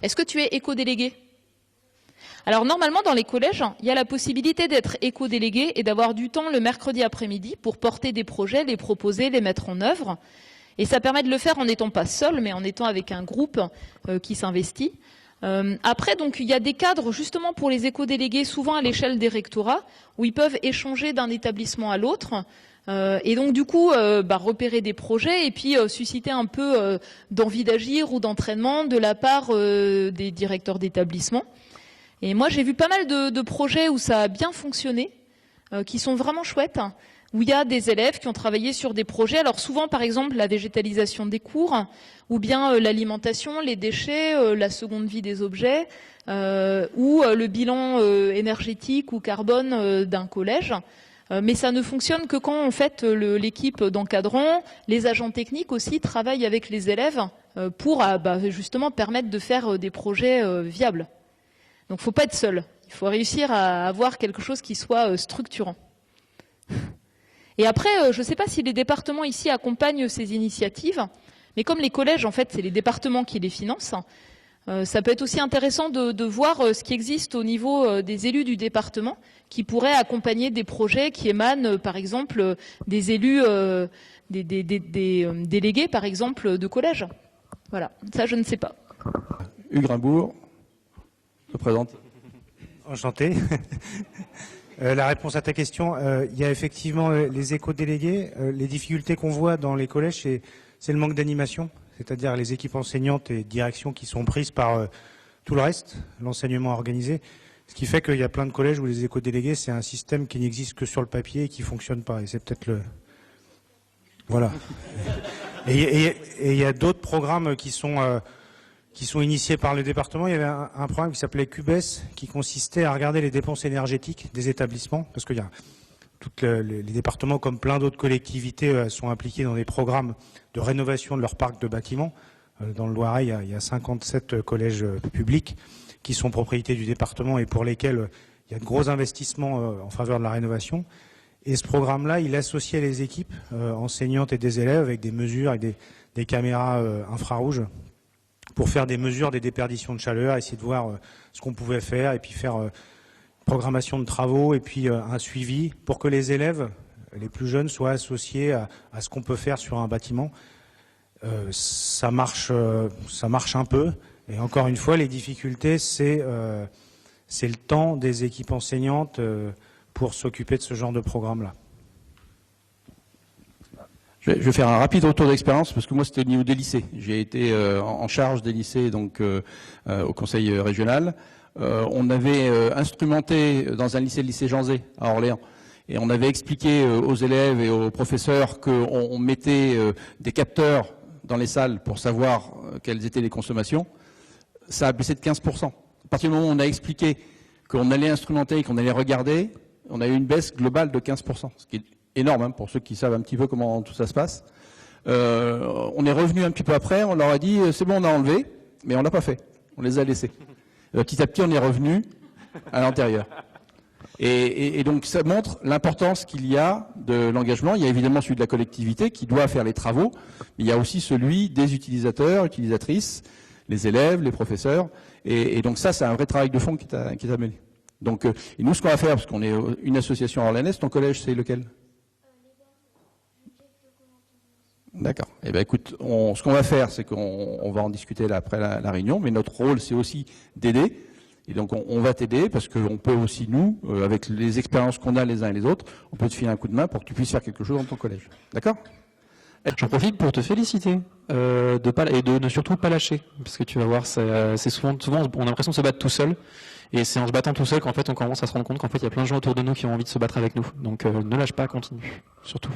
Est-ce que tu es éco-délégué? Alors normalement dans les collèges, il y a la possibilité d'être éco-délégué et d'avoir du temps le mercredi après-midi pour porter des projets, les proposer, les mettre en œuvre. Et ça permet de le faire en n'étant pas seul, mais en étant avec un groupe qui s'investit. Après, donc, il y a des cadres justement pour les éco-délégués, souvent à l'échelle des rectorats, où ils peuvent échanger d'un établissement à l'autre. Et donc du coup, repérer des projets et puis susciter un peu d'envie d'agir ou d'entraînement de la part des directeurs d'établissement. Et moi, j'ai vu pas mal de projets où ça a bien fonctionné, qui sont vraiment chouettes, où il y a des élèves qui ont travaillé sur des projets. Alors souvent, par exemple, la végétalisation des cours, ou bien l'alimentation, les déchets, la seconde vie des objets, ou le bilan énergétique ou carbone d'un collège. Mais ça ne fonctionne que quand, en fait, l'équipe d'encadrants, les agents techniques aussi travaillent avec les élèves pour justement permettre de faire des projets viables. Donc il ne faut pas être seul, il faut réussir à avoir quelque chose qui soit structurant. Et après, je ne sais pas si les départements ici accompagnent ces initiatives, mais comme les collèges, en fait, c'est les départements qui les financent, ça peut être aussi intéressant de voir ce qui existe au niveau des élus du département qui pourraient accompagner des projets qui émanent, par exemple, des élus, des délégués, par exemple, de collèges. Voilà, ça je ne sais pas. Hugues Rimbourg se présente. Enchanté. La réponse à ta question, il y a effectivement les éco-délégués. Les difficultés qu'on voit dans les collèges, c'est le manque d'animation, c'est-à-dire les équipes enseignantes et directions qui sont prises par tout le reste, l'enseignement organisé. Ce qui fait qu'il y a plein de collèges où les éco-délégués, c'est un système qui n'existe que sur le papier et qui ne fonctionne pas. Et c'est peut-être le... Voilà. Et il y a d'autres programmes qui sont initiés par le département. Il y avait un programme qui s'appelait QBES, qui consistait à regarder les dépenses énergétiques des établissements, parce qu'il y a les départements, comme plein d'autres collectivités, sont impliqués dans des programmes de rénovation de leur parc de bâtiments. Dans le Loiret, il y a 57 collèges publics qui sont propriétés du département et pour lesquels il y a de gros investissements en faveur de la rénovation. Et ce programme-là, il associait les équipes enseignantes et des élèves avec des mesures, avec des caméras infrarouges, pour faire des mesures des déperditions de chaleur, essayer de voir ce qu'on pouvait faire et puis faire programmation de travaux et puis un suivi pour que les élèves, les plus jeunes, soient associés à ce qu'on peut faire sur un bâtiment. Ça marche un peu. Et encore une fois, les difficultés, c'est le temps des équipes enseignantes pour s'occuper de ce genre de programme-là. Je vais faire un rapide retour d'expérience parce que moi c'était au niveau des lycées. J'ai été en charge des lycées donc au conseil régional. On avait instrumenté dans un lycée, le lycée Jean Zay à Orléans, et on avait expliqué aux élèves et aux professeurs qu'on mettait des capteurs dans les salles pour savoir quelles étaient les consommations. Ça a baissé de 15%. À partir du moment où on a expliqué qu'on allait instrumenter et qu'on allait regarder, on a eu une baisse globale de 15%, ce qui est énorme hein, pour ceux qui savent un petit peu comment tout ça se passe. On est revenu un petit peu après, on leur a dit c'est bon, on a enlevé, mais on l'a pas fait, on les a laissés. Petit à petit, on est revenu à l'intérieur. Et donc ça montre l'importance qu'il y a de l'engagement. Il y a évidemment celui de la collectivité qui doit faire les travaux, mais il y a aussi celui des utilisateurs, utilisatrices, les élèves, les professeurs. Et donc ça, c'est un vrai travail de fond qui est mené. Donc, et nous, ce qu'on va faire, parce qu'on est une association orléanaise, ton collège, c'est lequel? D'accord. Eh bien, écoute, ce qu'on va faire, c'est qu'on va en discuter là après la réunion, mais notre rôle, c'est aussi d'aider. Et donc, on va t'aider parce qu'on peut aussi, nous, avec les expériences qu'on a les uns et les autres, on peut te filer un coup de main pour que tu puisses faire quelque chose dans ton collège. D'accord? J'en profite pour te féliciter et de ne surtout pas lâcher, parce que tu vas voir, c'est souvent on a l'impression de se battre tout seul, et c'est en se battant tout seul qu'en fait on commence à se rendre compte qu'en fait il y a plein de gens autour de nous qui ont envie de se battre avec nous. Donc ne lâche pas, continue, surtout.